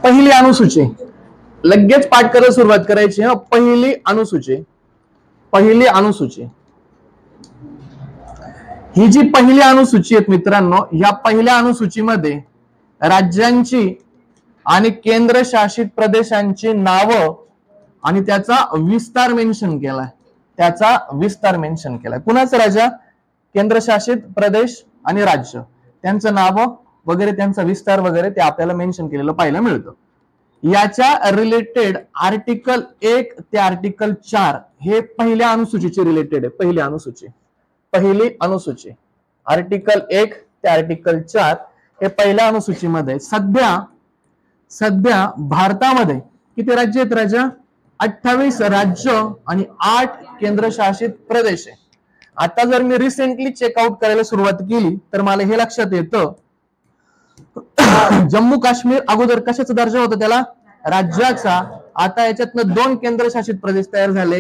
पहिली अनुसूची लगेच पाठ करायला सुरुवात करायची. हा, पहिली अनुसूची. पहिली अनुसूची ही जी पहिली अनुसूची आहे मित्रांनो, या पहिल्या अनुसूचीमध्ये राज्यांची आणि केंद्रशासित प्रदेशांची नावं आणि त्याचा विस्तार मेन्शन केलाय. त्याचा विस्तार मेन्शन केलाय. कुणाचं? राजा, केंद्रशासित प्रदेश आणि राज्य, त्यांचं नाव वगैरे, त्यांचा विस्तार वगैरे ते आपल्याला मेन्शन केलेलं पाहायला मिळतं. याच्या रिलेटेड आर्टिकल 1 ते आर्टिकल 4 हे पहिल्या अनुसूचीचे रिलेटेड आहे. पहिली अनुसूची, पहिली अनुसूची आर्टिकल 1 ते आर्टिकल 4 हे पहिल्या अनुसूचीमध्ये. सध्या भारतामध्ये किती राज्य आहेत राजा? 28 राज्य आणि 8 केंद्रशासित प्रदेश आहे. आता जर मी रिसेंटली चेकआउट करायला सुरुवात केली तर मला हे लक्षात येतं, जम्मू काश्मीर अगोदर कशाचा दर्जा होता? त्याला राज्याचा. आता याच्यातनं 2 केंद्रशासित प्रदेश तयार झाले,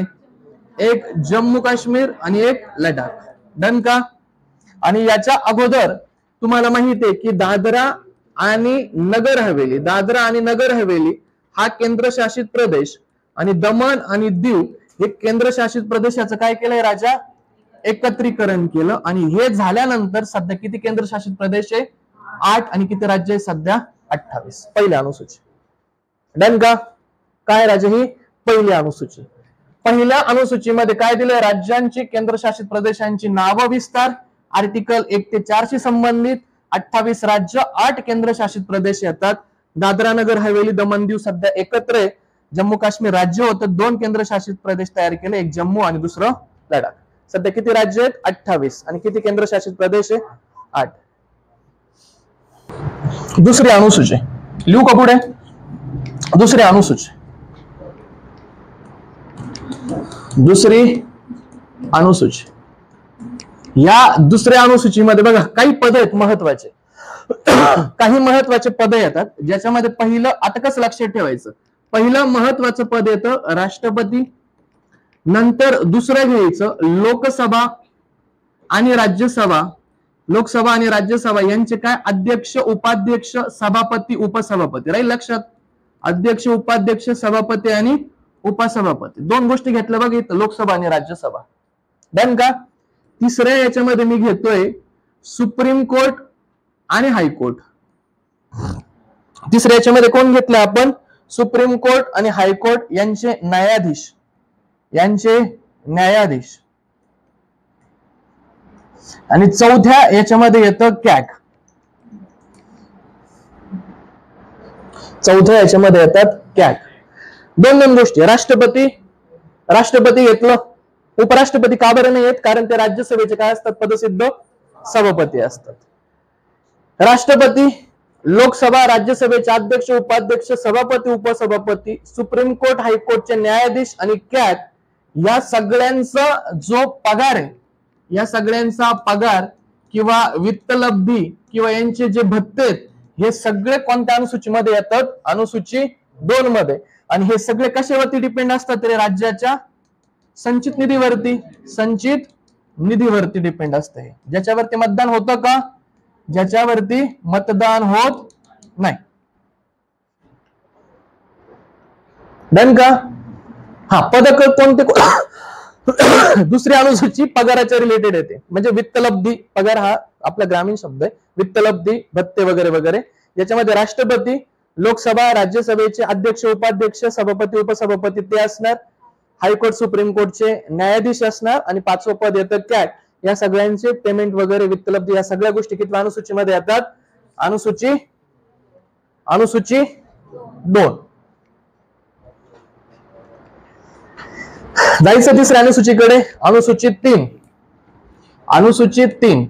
एक जम्मू काश्मीर आणि एक लडाख. डन का? आणि याच्या अगोदर तुम्हाला माहिती आहे की दादरा आणि नगर हवेली, दादरा आणि नगर हवेली हा केंद्रशासित प्रदेश आणि दमण आणि दीव हे केंद्रशासित प्रदेशाचं काय केलंय राजा? एकत्रीकरण केलं. आणि हे झाल्यानंतर सध्या किती केंद्रशासित प्रदेश आहे? 8. आणि किती राज्य आहे सध्या? 28. पहिल्या अनुसूची. डन का? काय राजा? ही पहिली अनुसूची. पहिल्या अनुसूचीमध्ये काय दिलंय? राज्यांची, केंद्रशासित प्रदेशांची नाव, विस्तार, आर्टिकल 1 ते 4 शी संबंधित 28 राज्य, 8 केंद्रशासित प्रदेश येतात. दादरा नगर हवेली दमण दीव सध्या एकत्र आहे. जम्मू काश्मीर राज्य होतं, 2 केंद्रशासित प्रदेश तयार केले, एक जम्मू आणि दुसरं लडाख. सध्या किती राज्य आहेत? 28. आणि किती केंद्रशासित प्रदेश आहे? 8. दुसरी अनुसूची लिहू का पुढे? दुसरी अनुसूची, दुसरी अनुसूची. या दुसऱ्या अनुसूचीमध्ये बघा काही पद आहेत महत्वाचे. काही महत्वाचे पद येतात ज्याच्यामध्ये पहिलं, आता कसं लक्षात ठेवायचं, पहिलं महत्वाचं पद येतं राष्ट्रपती, नंतर दुसरं घ्यायचं लोकसभा आणि राज्यसभा. लोकसभा आणि राज्यसभा यांचे काय? अध्यक्ष, उपाध्यक्ष, सभापती, उपसभापती. राहील लक्षात? अध्यक्ष, उपाध्यक्ष, सभापती आणि उपसभापती. 2 गोष्टी घेतल्या बघ इथं, लोकसभा आणि राज्यसभा. डन का? तिसऱ्या याच्यामध्ये मी घेतोय सुप्रीम कोर्ट आणि हायकोर्ट. तिसऱ्या याच्यामध्ये कोण घेतलं आपण? सुप्रीम कोर्ट आणि हायकोर्ट यांचे न्यायाधीश, यांचे न्यायाधीश. आणि चौथ्या याच्यामध्ये येतं कॅग. चौथ्या याच्यामध्ये येतात कॅग. 2 गोष्टी. राष्ट्रपती, राष्ट्रपती घेतलं. उपराष्ट्रपती का बरं नाही येत? कारण ते राज्यसभेचे काय असतात? पदसिद्ध सभापती असतात. राष्ट्रपती, लोकसभा, राज्यसभेचे अध्यक्ष, उपाध्यक्ष, सभापती, उपसभापती, सुप्रीम कोर्ट, हायकोर्टचे न्यायाधीश आणि कॅग या सगळ्यांचा जो पगार आहे, या सगळ्यांचा पगार किंवा वित्तलब्धी किंवा यांचे जे भत्ते आहेत, हे सगळे कोणत्या अनुसूचीमध्ये येतात? अनुसूची 2 मध्ये. आणि हे सगळे कशावरती डिपेंड असतात? तरी राज्याच्या संचित निधीवरती, संचित निधीवरती डिपेंड असते. ज्याच्यावरती मतदान होतं का? ज्याच्यावरती मतदान होत नाही. डन का? हा, पदक कोणते? दुसरी अनुसूची पगाराच्या रिलेटेड येते, म्हणजे वित्तलब्धी. पगार हा आपला ग्रामीण शब्द आहे. वित्तलब्धी, भत्ते वगैरे वगैरे. याच्यामध्ये राष्ट्रपती, लोकसभा, राज्यसभेचे अध्यक्ष, उपाध्यक्ष, सभापती, उपसभापती ते असणार. हायकोर्ट, सुप्रीम कोर्टचे न्यायाधीश असणार. आणि 5वं पद येतं कॅग. या सगळ्यांचे पेमेंट वगैरे, वित्तलब्धी, या सगळ्या गोष्टी किती अनुसूचीमध्ये येतात? अनुसूची 2. जायचं तिसऱ्या अनुसूचीकडे. अनुसूची 3. अनुसूची 3.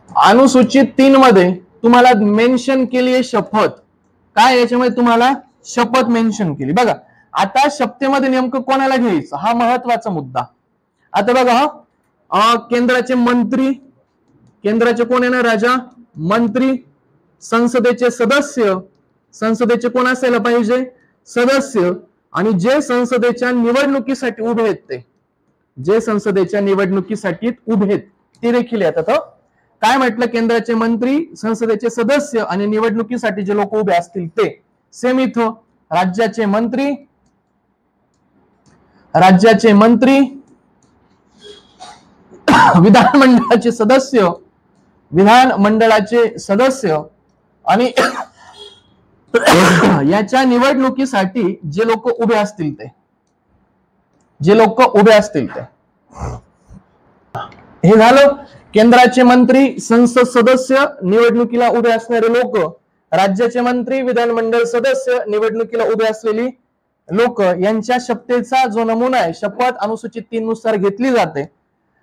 अनुसूची 3 मध्ये तुम्हाला मेन्शन केली आहे शपथ. काय? याच्यामध्ये तुम्हाला शपथ मेन्शन केली. बघा आता शपथेमध्ये नेमकं कोणाला घ्यायचं हा महत्वाचा मुद्दा. आता बघा, केंद्राचे मंत्री, केंद्राचे कोण येणार राजा? मंत्री. संसदेचे सदस्य, संसदेचे कोण असायला पाहिजे? सदस्य. आणि जे संसदेच्या निवडणुकीसाठी उभे आहेत, ते जे संसदेच्या निवडणुकीसाठी उभे आहेत ते देखील येतात. काय म्हटलं? केंद्राचे मंत्री, संसदेचे सदस्य आणि निवडणुकीसाठी जे लोक उभे असतील ते. सेम इथं राज्याचे मंत्री, विधानमंडळाचे सदस्य आणि याच्या निवडणुकीसाठी जे लोक उभे असतील ते, हे झालं केंद्राचे मंत्री, संसद सदस्य, निवडणुकीला उभे असणारे लोक, राज्याचे मंत्री, विधानमंडळ सदस्य, निवडणुकीला उभे असलेली लोक यांच्या शपथेचा जो नमुना आहे, शपथ अनुसूचित 3 नुसार घेतली जाते.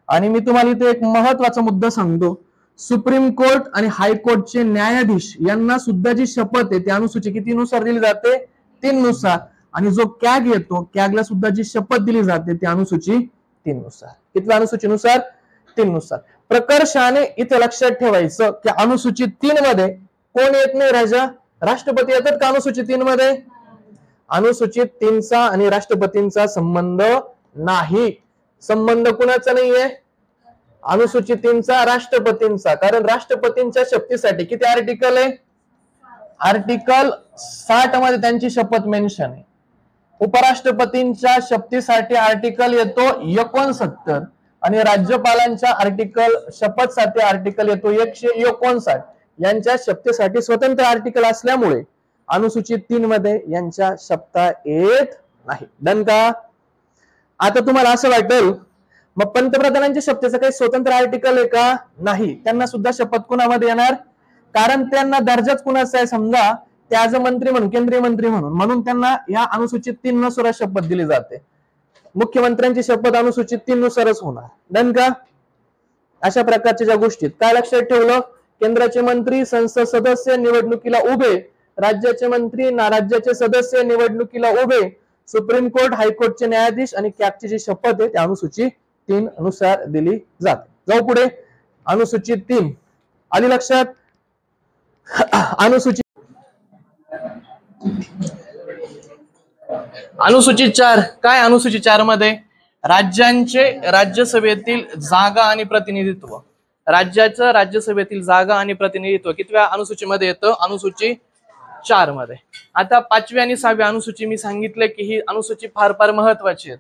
आणि मी तुम्हाला इथे एक महत्वाचा मुद्दा सांगतो. सुप्रीम कोर्ट आणि हायकोर्टचे न्यायाधीश यांना सुद्धा जी शपथ आहे ती अनुसूची किती नुसार दिली जाते? 3 नुसार. आणि जो कॅग येतो, कॅगला सुद्धा जी शपथ दिली जाते ती अनुसूची 3 नुसार. किती अनुसूचीनुसार? 3 नुसार. प्रकर्षाने इथे लक्षात ठेवायचं की अनुसूचित 3 मध्ये कोण येत नाही? राजा, राष्ट्रपती येतात का अनुसूचित 3 मध्ये? अनुसूचित 3चा आणि राष्ट्रपतींचा संबंध नाही. संबंध कुणाचा नाहीये? अनुसूचित 3चा राष्ट्रपतींचा. कारण राष्ट्रपतींच्या शपथेसाठी किती आर्टिकल आहे? आर्टिकल 60 मध्ये त्यांची शपथ मेन्शन आहे. उपराष्ट्रपतींच्या शपथेसाठी आर्टिकल येतो 69 आणि राज्यपालांच्या शपथसाठी आर्टिकल येतो 159. यांच्या शपथेसाठी स्वतंत्र आर्टिकल असल्यामुळे अनुसूचित 3 मध्ये यांच्या शपथा येत नाही. डन का? आता तुम्हाला असं वाटेल मग पंतप्रधानांच्या शपथेचं काही स्वतंत्र आर्टिकल आहे का? नाही. त्यांना सुद्धा शपथ कुणामध्ये येणार? कारण त्यांना दर्जाच कुणाचा आहे? समजा ते ऍज अ मंत्री म्हणून, केंद्रीय मंत्री म्हणून त्यांना या अनुसूचित 3 नुसार शपथ दिली जाते. मुख्यमंत्र्यांची शपथ अनुसूचित 3 नुसारच होणार. डन का? अशा प्रकारच्या ज्या गोष्टीत काय लक्षात ठेवलं? केंद्राचे मंत्री, संसद सदस्य, निवडणुकीला उभे, राज्याचे मंत्री, राज्याचे सदस्य, निवडणुकीला उभे, सुप्रीम कोर्ट, हायकोर्टचे न्यायाधीश आणि कॅगची जी शपथ आहे ती अनुसूचित 3 नुसार दिली जाते. जाऊ पुढे. अनुसूचित 3 आली लक्षात? अनुसूचित 4 काय? अनुसूचित 4 मध्ये राज्यांचे राज्यसभेतील जागा आणि प्रतिनिधित्व. राज्याचं राज्यसभेतील जागा आणि प्रतिनिधित्व कितव्या अनुसूचीमध्ये येतं? अनुसूची 4 मध्ये. आता 5वी आणि 6वी अनुसूची मी सांगितले की ही अनुसूची फार फार महत्वाची आहे.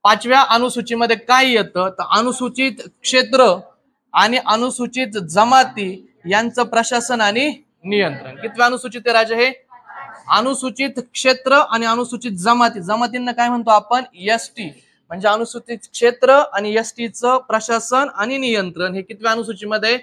5व्या अनुसूचीमध्ये काय येतं? तर अनुसूचित क्षेत्र आणि अनुसूचित जमाती यांचं प्रशासन आणि नियंत्रण. कितव्या अनुसूचित आहे राजा हे? अनुसूचित क्षेत्र आणि अनुसूचित जमाती. जमातींना काय म्हणतो आपण? एसटी. म्हणजे अनुसूचित क्षेत्र आणि एसटीचं प्रशासन आणि नियंत्रण हे कितव्या अनुसूचीमध्ये?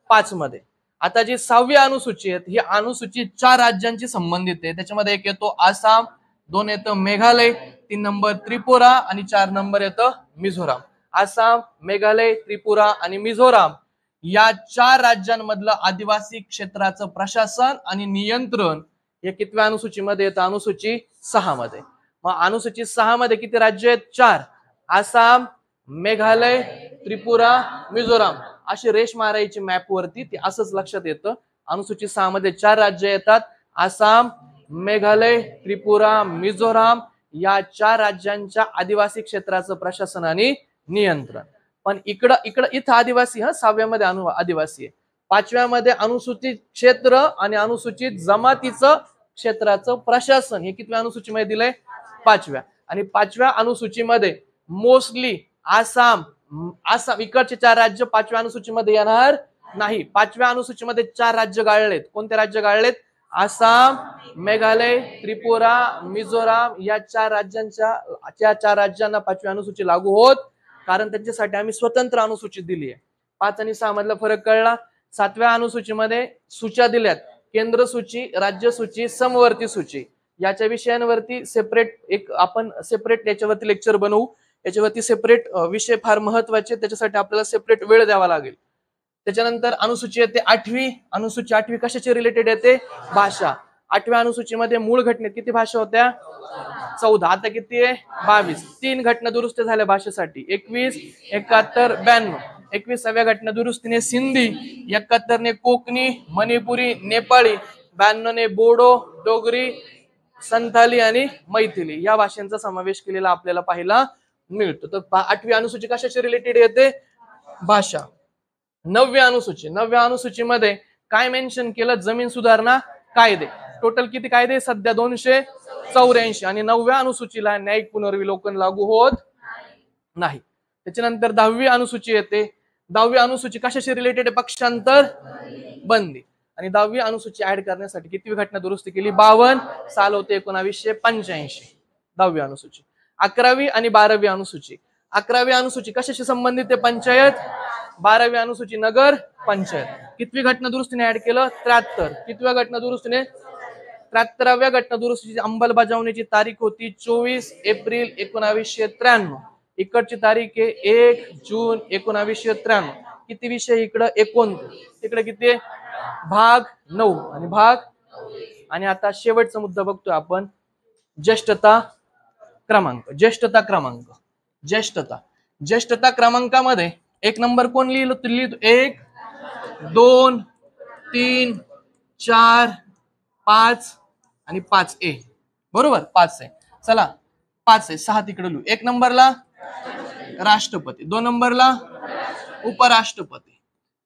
5 मध्ये. आता जी 6वी अनुसूची आहे ही अनुसूचित 4 राज्यांची संबंधित आहे. त्याच्यामध्ये एक येतो आसाम, 2 येतं मेघालय, 3 नंबर त्रिपुरा आणि 4 नंबर येतं मिझोराम. आसाम, मेघालय, त्रिपुरा आणि मिझोराम या 4 राज्यांमधलं आदिवासी क्षेत्राचं प्रशासन आणि नियंत्रण हे कितव्या अनुसूचीमध्ये येतं? अनुसूची 6 मध्ये. मग अनुसूची 6 मध्ये किती राज्य आहेत? 4. आसाम, मेघालय, त्रिपुरा, मिझोराम अशी रेष मारायची मॅप वरती. ते असंच लक्षात येतं. अनुसूची 6 मध्ये 4 राज्य येतात. आसाम, मेघालय, त्रिपुरा, मिझोराम या 4 राज्यांच्या आदिवासी क्षेत्राचं प्रशासन आणि नियंत्रण. पण इथं आदिवासी, 6व्या मध्ये आदिवासी आहे. 5व्या मध्ये अनुसूचित क्षेत्र आणि अनुसूचित जमातीचं क्षेत्राचं प्रशासन हे कितव्या अनुसूचीमध्ये दिलंय? 5व्या. आणि 5व्या अनुसूचीमध्ये मोस्टली आसाम इकडचे 4 राज्य 5व्या अनुसूचीमध्ये येणार नाही. 5व्या अनुसूचीमध्ये 4 राज्य गाळलेत. कोणते राज्य गाळलेत? आसाम, मेघालय, त्रिपुरा, मिझोराम या 4 राज्यांना 5वी अनुसूची लागू होत. कारण त्यांच्यासाठी आम्ही स्वतंत्र अनुसूची दिली आहे. 5 आणि 6 मधला फरक कळला. 7व्या अनुसूचीमध्ये सूच्या दिल्यात. केंद्र सूची, राज्य सूची, समवर्ती सूची याच्या विषयांवरती आपण सेपरेट याच्यावरती लेक्चर बनवू. याच्यावरती सेपरेट विषय फार महत्वाचे, त्याच्यासाठी आपल्याला सेपरेट वेळ द्यावा लागेल. त्याच्यानंतर अनुसूची येते 8वी. अनुसूची 8वी कशाची रिलेटेड येते? भाषा. 8व्या अनुसूचीमध्ये मूळ घटनेत किती भाषा होत्या? 14. आता किती आहे? 22. 3 घटना दुरुस्त झाल्या भाषेसाठी. 21, 71, 92. 21व्या घटना दुरुस्तीने सिंधी, 71 ने कोकणी, मणिपुरी, नेपाळी, 92 ने बोडो, डोगरी, संथाली आणि मैथिली या भाषांचा समावेश केलेला आपल्याला पाहायला मिळतो. तर 8वी अनुसूची कशाशी रिलेटेड येते? भाषा. 9व्या अनुसूची, 9व्या अनुसूचीमध्ये काय मेन्शन केलं? जमीन सुधारणा कायदे. टोटल किती कायदे? सध्या 284. आणि 9व्या अनुसूचीला न्यायिक पुनर्विलोकन लागू होत नाही. त्याच्यानंतर 10वी अनुसूची येते. 10वी अनुसूची कशाशी रिलेटेड आहे? पक्षांतर बंदी. आणि 10वी अनुसूची ऍड करण्यासाठी किती घटना दुरुस्ती केली? 52. साल होते 1985. 10वी अनुसूची. 11वी आणि 12वी अनुसूची. 11वी अनुसूची कशाशी संबंधित आहे? पंचायत. 12वी अनुसूची नगर पंचायत. कितवी घटना दुरुस्तीने ऍड केलं? 73. कितव्या घटना दुरुस्तीने? 73व्या घटना दुरुस्तीची अंमलबजावणीची तारीख होती 24 एप्रिल 1993. इकडची तारीख आहे 1 जून 1993. किती विषय इकडं? 29. तिकडे किती आहे? भाग 9 आणि भाग. आणि आता शेवटचा मुद्दा बघतोय आपण, ज्येष्ठता क्रमांक. ज्येष्ठता क्रमांक. ज्येष्ठता क्रमांकामध्ये 1 नंबर कोण लिहितो? 1 2 3 4 5 आणि 5A. बरोबर? 5 आहे. चला 5 आहे, 6 तिकडे लिहू. 1 नंबरला राष्ट्रपती, 2 नंबरला उपराष्ट्रपती,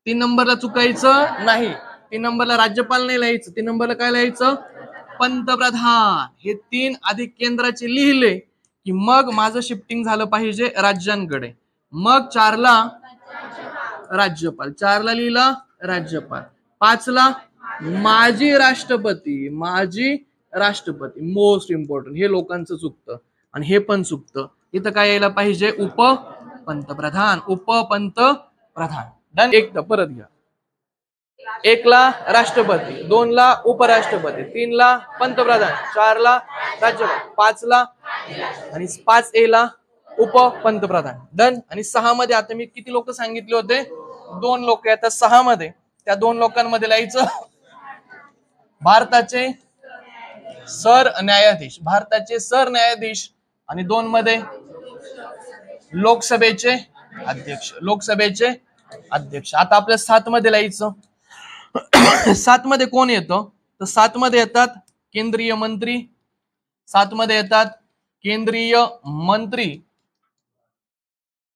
3 नंबरला चुकायचं नाही, 3 नंबरला राज्यपाल नाही लिहायचं, 3 नंबरला काय लिहायचं? पंतप्रधान. हे 3 अधिक केंद्राचे लिहिले की मग माझं शिफ्टिंग झालं पाहिजे राज्यांकडे. मग 4ला राज्यपाल, 4ला लिहिला राज्यपाल, 5ला माजी राष्ट्रपती. माजी राष्ट्रपती मोस्ट इम्पॉर्टंट. हे लोकांचं चुकतं आणि हे पण चुकतं. इथं काय यायला पाहिजे? उपपंतप्रधान. उपपंतप्रधान. डन. एक परत घ्या. 1ला राष्ट्रपती, 2ला उपराष्ट्रपती, 3ला पंतप्रधान, 4ला राज्यपाल, 5ला आणि 5A ला उपपंतप्रधान. डन. आणि 6 मध्ये आता मी किती लोक सांगितले होते? 2 लोक. आता 6 मध्ये त्या 2 लोकांमध्ये लिहायचं भारताचे सरन्यायाधीश. भारताचे सरन्यायाधीश. आणि 2 मध्ये लोकसभेचे अध्यक्ष. लोकसभेचे अध्यक्ष. आता आपल्या 7 मध्ये लिहायचं. 7 मध्ये कोण येतं? तर 7 मध्ये येतात केंद्रीय मंत्री. 7 मध्ये येतात केंद्रीय मंत्री.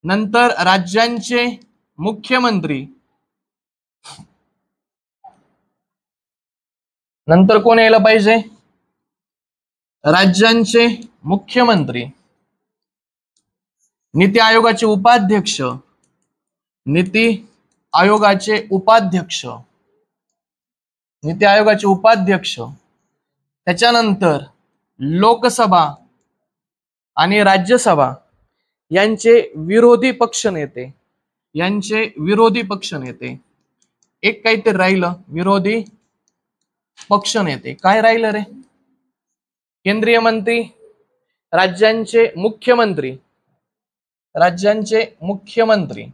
नंतर राज्यांचे मुख्यमंत्री. नंतर कोण यायला पाहिजे? राज्यांचे मुख्यमंत्री. नीती आयोगाचे उपाध्यक्ष. नीती आयोगाचे उपाध्यक्ष. नीती आयोगाचे उपाध्यक्ष. त्याच्यानंतर लोकसभा आणि राज्यसभा यांचे विरोधी पक्ष नेते. यांचे विरोधी पक्ष नेते. एक काहीतरी राहिलं, विरोधी पक्ष नेते. काय राहिलं रे? केंद्रीय मंत्री, राज्यांचे मुख्यमंत्री, राज्यांचे मुख्यमंत्री,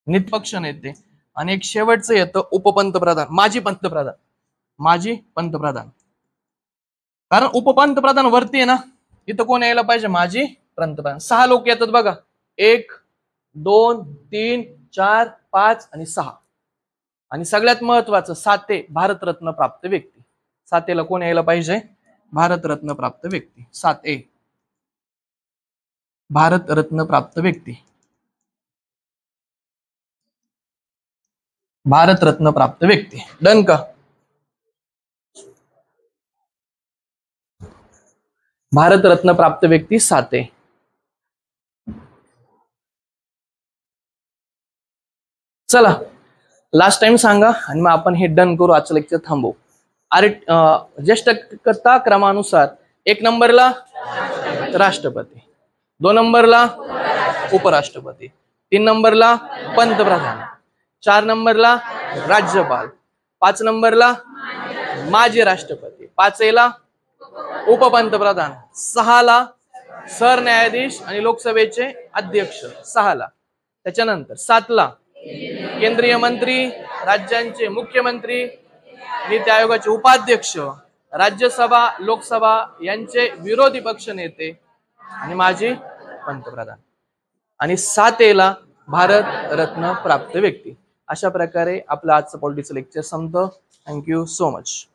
निपक्ष नेते आणि एक शेवटचं येतं उपपंतप्रधान. माजी पंतप्रधान. माजी पंतप्रधान. कारण उपपंतप्रधान वरती आहे ना, इथं कोण यायला पाहिजे? माजी पंतप्रधान. 6 लोक येतात बघा. 1 2 3 4 5 आणि 6. आणि सगळ्यात महत्वाचं 7 भारतरत्न प्राप्त व्यक्ती. 7 कोण यायला पाहिजे? भारतरत्न प्राप्त व्यक्ती. 7 भारतरत्न प्राप्त व्यक्ती. भारतरत्न प्राप्त व्यक्ती. डन का? भारतरत्न प्राप्त व्यक्ती 7. चला लास्ट टाइम सांगा आणि मग आपण हे डन करू. आजचं लेक्चर थांबवू. अरे ज्येष्ठता क्रमानुसार 1 नंबरला राष्ट्रपती, 2 नंबरला उपराष्ट्रपती, 3 नंबरला पंतप्रधान, 4 नंबरला राज्यपाल, 5 नंबरला माजी राष्ट्रपती, 5A उपपंतप्रधान, 6ला सरन्यायाधीश आणि लोकसभेचे अध्यक्ष. 6ला. त्याच्यानंतर 7ला केंद्रीय मंत्री, राज्यांचे मुख्यमंत्री, नीती आयोगाचे उपाध्यक्ष, राज्यसभा लोकसभा यांचे विरोधी पक्ष नेते आणि माजी पंतप्रधान. आणि 7A भारतरत्न प्राप्त व्यक्ती. अशा प्रकारे आपलं आजचं पॉलिटिक्स लेक्चर संपतं. Thank you so much.